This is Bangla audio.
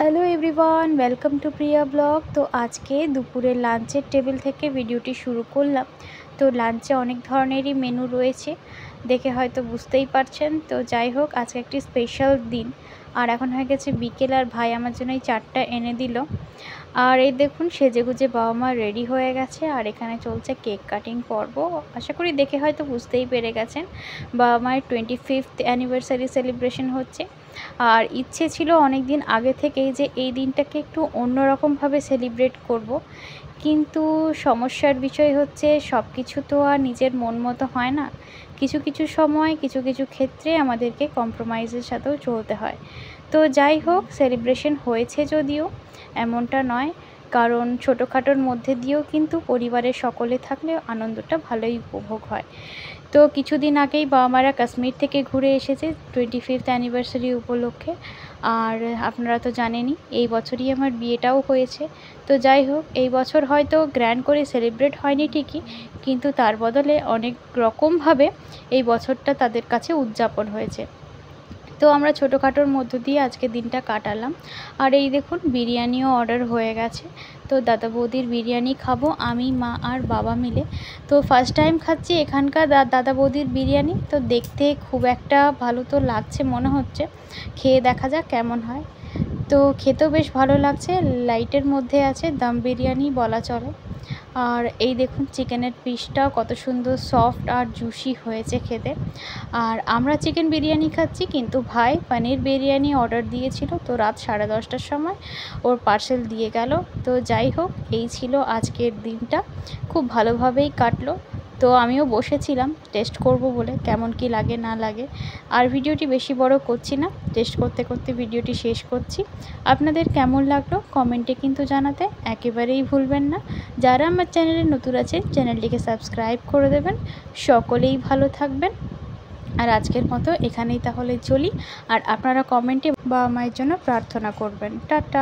Hello everyone, welcome to Priya blog. তো আজকে দুপুরের লাঞ্চের টেবিল থেকে ভিডিওটি শুরু করলাম। তো লাঞ্চে অনেক ধরনেরই মেনু রয়েছে, দেখে হয়তো বুঝতেই পারছেন। তো যাই হোক, আজকে একটি স্পেশাল দিন। আর এখন হয়ে গেছে বিকেল, আর ভাই আমার জন্য এই চাটটা এনে দিল। আর এই দেখুন, সেজেগুজে বাবা মা রেডি হয়ে গেছে, আর এখানে চলছে কেক কাটিং পর্ব। আশা করি দেখে হয়তো বুঝতেই পেরে গেছেন, বাবা মায়ের 25th অ্যানিভার্সারি সেলিব্রেশন হচ্ছে। আর ইচ্ছে ছিল অনেক দিন আগে থেকেই যে এই দিনটাকে একটু অন্যরকমভাবে সেলিব্রেট করব, কিন্তু সমস্যার বিষয় হচ্ছে সব কিছু তো আর নিজের মন মতো হয় না। কিছু কিছু সময় কিছু কিছু ক্ষেত্রে আমাদেরকে কম্প্রোমাইজের সাথেও চলতে হয়। তো যাই হোক, সেলিব্রেশন হয়েছে যদিও এমনটা নয়, কারণ ছোটোখাটোর মধ্যে দিয়েও কিন্তু পরিবারের সকলে থাকলে আনন্দটা ভালোই উপভোগ হয়। তো কিছুদিন আগেই বাবা মারা কাশ্মীর থেকে ঘুরে এসেছে 25th অ্যানিভার্সারি উপলক্ষে। আর আপনারা তো জানেনই এই বছরই আমার বিয়েটাও হয়েছে। তো যাই হোক, এই বছর হয়তো গ্র্যান্ড করে সেলিব্রেট হয়নি ঠিকই, কিন্তু তার বদলে অনেক রকমভাবে এই বছরটা তাদের কাছে উদযাপন হয়েছে। তো আমরা ছোটোখাটোর মধ্য দিয়ে আজকে দিনটা কাটালাম। আর এই দেখুন, বিরিয়ানিও অর্ডার হয়ে গেছে। তো দাদা বৌদির বিরিয়ানি খাবো আমি, মা আর বাবা মিলে। তো ফার্স্ট টাইম খাচ্ছি এখানকার দাদা বৌদির বিরিয়ানি। তো দেখতে খুব একটা ভালো তো লাগছে মনে হচ্ছে, খেয়ে দেখা যাক কেমন হয়। তো খেতেও বেশ ভালো লাগছে, লাইটের মধ্যে আছে, দম বিরিয়ানি বলা চলে। আর এই দেখুন, চিকেনের পিসটাও কত সুন্দর সফট আর জুসি হয়েছে খেতে। আর আমরা চিকেন বিরিয়ানি খাচ্ছি, কিন্তু ভাই পনির বিরিয়ানি অর্ডার দিয়েছিল। তো রাত 10:30টার সময় ওর পার্সেল দিয়ে গেল। তো যাই হোক, এই ছিল আজকের দিনটা, খুব ভালোভাবেই কাটলো। তো আমিও বসেছিলাম টেস্ট করব বলে, কেমন কি লাগে না লাগে। আর ভিডিওটি বেশি বড় করছি না, টেস্ট করতে করতে ভিডিওটি শেষ করছি। আপনাদের কেমন লাগলো কমেন্টে কিন্তু জানাতে একেবারেই ভুলবেন না। যারা আমার চ্যানেলে নতুন আছে, চ্যানেলটিকে সাবস্ক্রাইব করে দেবেন। সকলেই ভালো থাকবেন। আর আজকের মতো এখানেই তাহলে চলি। আর আপনারা কমেন্টে বাবা মায়ের জন্য প্রার্থনা করবেন। টাটা।